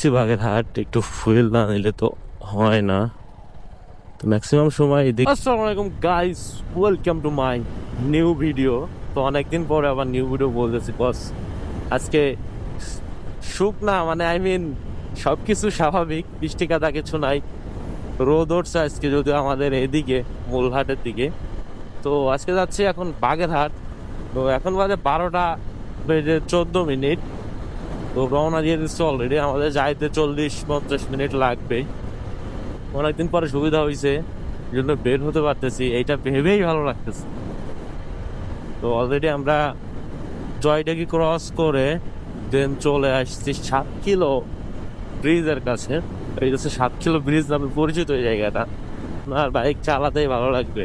যাচ্ছি বাগেরহাট, একটু ফুয়েল না নিলে তো হয় না। তো ম্যাক্সিমাম সময় এদিকে। আসসালামু আলাইকুম guys, welcome to my new video. তো অনেকদিন পরে আবার নিউ ভিডিও বলতেছি বস। আজকে সুখ না, মানে আই মিন সবকিছু স্বাভাবিক, বৃষ্টি কাদা কিছু নাই, রোদ উঠছে আজকে যদিও আমাদের এদিকে মূলহাটের দিকে। তো আজকে যাচ্ছি এখন বাগেরহাট। তো এখন বাজে 12:14। তো রওনা দিয়ে দিচ্ছে অলরেডি, আমাদের যাইতে 40-50 মিনিট লাগবে। অনেকদিন পরে সুবিধা হয়েছে, এই জন্য বের হতে পারতেছি, এইটা ভেবেই ভালো লাগতেছে। তো অলরেডি আমরা জয়টাকে ক্রস করে দেন চলে আসছি 7 কিলো ব্রিজের কাছে। এই হচ্ছে 7 কিলো ব্রিজ নামে পরিচিত এই জায়গাটা। আর বাইক চালাতেই ভালো লাগবে,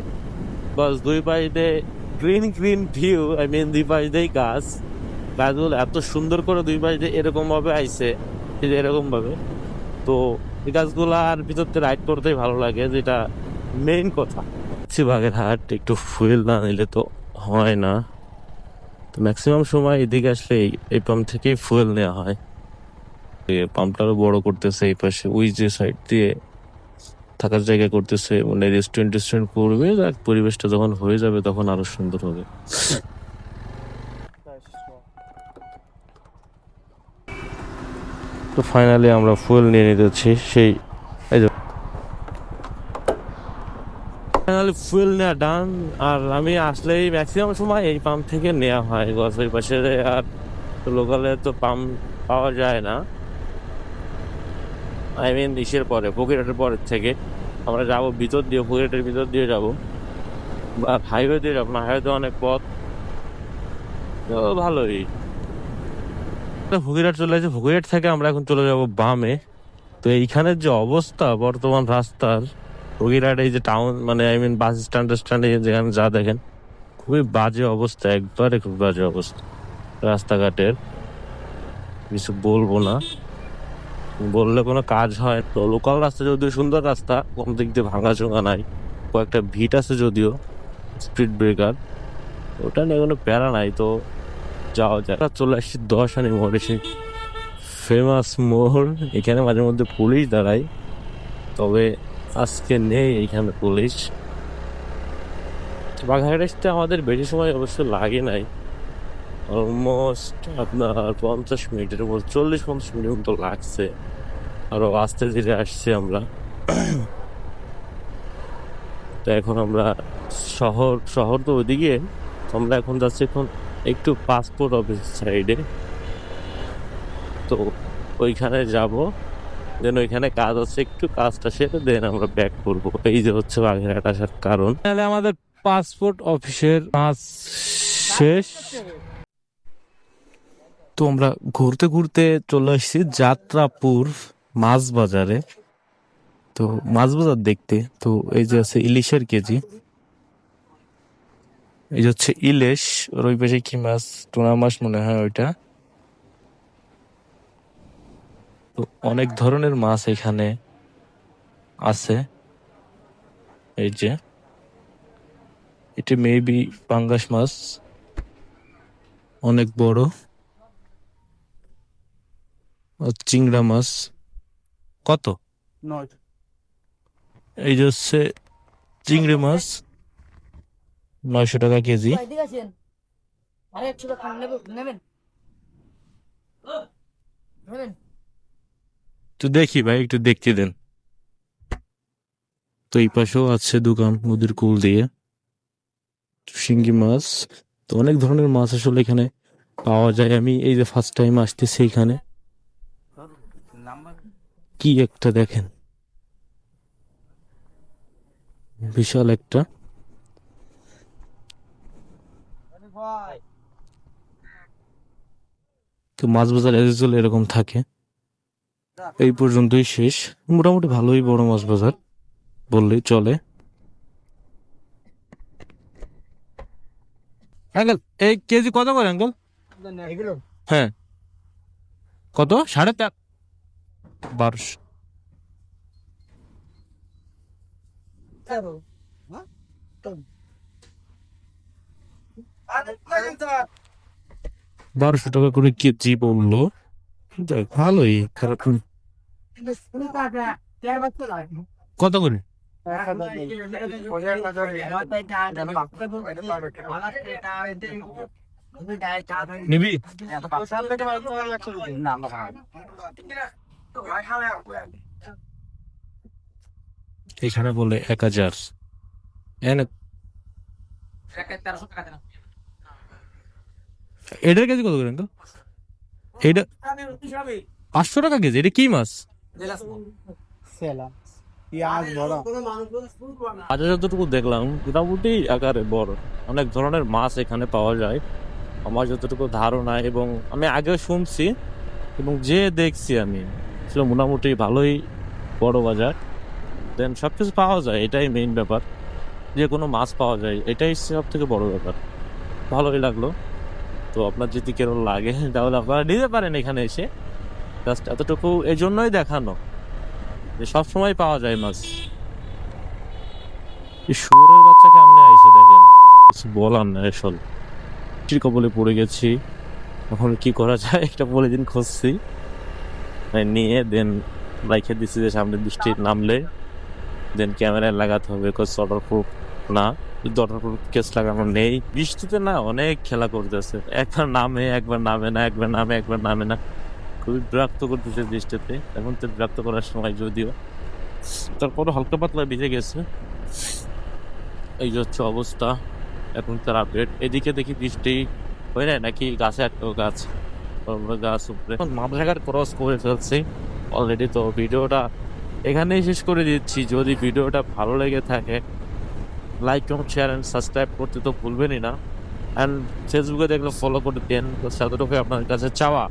বাস দুই পাশে green green view, I mean দুই পাশ দিয়েই গাছ, গাছগুলো এত সুন্দর করে দুই পাশ দিয়ে এরকম ভাবে আইছে, এরকম ভাবে। তো এই গাছগুলার ভিতর দিয়ে রাইড করতেই ভালো লাগে, যেটা মেইন কথা। বাগেরহাট, একটু ফুয়েল না নিলে তো হয় না। তো ম্যাক্সিমাম সময় এদিকে আসলে এই পাম্প থেকেই ফুয়েল নেওয়া হয়। পাম্পটারও বড় করতেছে এই পাশে, ওই যে সাইড দিয়ে থাকার জায়গা করতেছে, মানে রেস্টুরেন্ট করবে। আর পরিবেশটা যখন হয়ে যাবে তখন আরো সুন্দর হবে। তো ফাইনালি আমরা ফুয়েল নিয়ে নিতেছি, সেই এই যে ফাইনালি ফুয়েল নেওয়া ডান। আর আমি আসলেই ম্যাক্সিমাম সময় এই পাম্প থেকে নেওয়া হয়, গছের পাশে। আর লোকালে তো পাম্প পাওয়া যায় না, আই মিন ইসের পরে, ফকিরহাটের পরের থেকে আমরা যাবো ভিতর দিয়ে, ফকিরহাটের ভিতর দিয়ে যাবো, আর হাইওয়ে দিয়ে যাবো না, হাইওয়েতে অনেক পথ। তো ভালোই। ফকিরহাট চলে আসছে, ফকিরহাট থেকে আমরা এখন চলে যাব বামে। তো এইখানের যে অবস্থা বর্তমান রাস্তার, ফকিরহাট এই যে টাউন, মানে আই মিন বাস স্ট্যান্ডে যেখানে যা দেখেন, খুবই বাজে অবস্থা, একবারে খুব বাজে অবস্থা রাস্তাঘাটের। কিছু বলবো না, বললে কোনো কাজ হয়। তো লোকাল রাস্তা যদিও সুন্দর রাস্তা, কোন দিক দিয়ে ভাঙাচোঙা নাই, কয়েকটা ভিট আছে যদিও, স্পিড ব্রেকার, ওটা নিয়ে কোনো প্যারা নাই। তো যাওয়া যায়। চলে আসছি 10 মোড়, এসে ফেমাস মোড়। এখানে মাঝে মধ্যে পুলিশ দাঁড়ায়, তবে আজকে নেই এইখানে পুলিশ। বাঘাট আসতে আমাদের বেশি সময় অবশ্য লাগে নাই, অলমোস্ট আপনার 50 মিনিটের মতো, 40-50 মিনিট মতো লাগছে। আরো আস্তে ধীরে আসছি আমরা। তো এখন আমরা শহর তো ওইদিকে, আমরা এখন যাচ্ছি এখন একটু পাসপোর্ট অফিস সাইডে। তো ওইখানে যাব, দেন ওইখানে কাজ আছে, একটু কাজটা সেরে দেন আমরা ব্যাক করবো। এই যে হচ্ছে বাগেরহাট আসার কারণ। তাহলে আমাদের পাসপোর্ট অফিসের কাজ শেষ। তো আমরা ঘুরতে ঘুরতে চলে আসছি যাত্রাপুর মাছ বাজারে। তো মাছ বাজার দেখতে, তো এই যে আছে ইলিশের কেজি, এই যে হচ্ছে ইলিশ, আর ওই পাশে কি মাছ, টুনা মাছ মনে হয় ওইটা। তো অনেক ধরনের মাছ এখানে আছে। এই যে এটা মেবি পাঙ্গাস মাছ, অনেক বড়। আর চিংড়া মাছ কত, এই যে হচ্ছে চিংড়ি মাছ 900 টাকা কেজি। তো দেখি ভাই, একটু দেখতে দেন। তো এই পাশেও আছে দোকান নদীর কুল দিয়ে, শিঙ্গি মাছ। তো অনেক ধরনের মাছ আসলে এখানে পাওয়া যায়। আমি এই যে ফার্স্ট টাইম আসতেছি এখানে, কি একটা দেখেন, বিশাল একটা। তো মাছ বাজার এজল এরকম থাকে। এই পর্যন্তই শেষ, মোটামুটি ভালোই বড় মাছ বাজার বললেই চলে। আঙ্কেল এই কেজি কত করে আঙ্কেল? হ্যাঁ, কত? 13.5, 1200। 1200 টাকা করে কেজি বললো, যাক ভালোই, খারাপ না। কত করে? নিবি? এখানে বলে 1000। এনে এটার কেজি কত করে আঙ্কেল? এটা 500 টাকা কেজি। এটা কি মাছ? আজ যতটুকু দেখলাম মোটামুটি আকারে বড় অনেক ধরনের মাছ এখানে পাওয়া যায় আমার যতটুকু ধারণা, এবং আমি আগে শুনছি এবং যে দেখছি আমি ছিল মোটামুটি ভালোই বড় বাজার। দেন সব কিছু পাওয়া যায়, এটাই মেইন ব্যাপার, যে কোনো মাছ পাওয়া যায়, এটাই সব থেকে বড় ব্যাপার। ভালোই লাগলো। তো আপনার যদি কেরল লাগে তাহলে আপনারা নিতে পারেন এখানে এসে। জাস্ট এতটুকু এই জন্যই দেখানো যে সবসময় পাওয়া যায় মাছ। এই শুয়োরের বাচ্চা কেমনে আইসে দেখেন, কিছু বলার না আসলে। বৃষ্টির কবলে পড়ে গেছি, এখন কি করা যায় একটা পলিথিন খুঁজছি, নিয়ে দেন রাইখে দিচ্ছি যে সামনে বৃষ্টি নামলে দেন ক্যামেরায় লাগাতে হবে। ওয়াটারপ্রুফ না, ওয়াটারপ্রুফ কেস লাগানো নেই। বৃষ্টিতে না অনেক খেলা করতেছে, একবার নামে একবার নামে না, একবার নামে একবার নামে না, খুবই বিরক্ত করতেছে বৃষ্টিতে। এখন তো বিরক্ত করার সময় যদিও, তারপরে হালকা পাতলা ভিজে গেছে। এই যে হচ্ছে অবস্থা এখন তার আপডেট। এদিকে দেখি বৃষ্টি হয় না নাকি গাছে একটাও গাছ, গাছ উপরে মামলাঘাট ক্রস করে ফেলছি অলরেডি। তো ভিডিওটা এখানেই শেষ করে দিচ্ছি। যদি ভিডিওটা ভালো লেগে থাকে like comment share and subscribe করতে তো ভুলবেনই না। অ্যান্ড ফেসবুকে দেখলে ফলো করে দেন, তো সেতটুকু আপনার কাছে চাওয়া।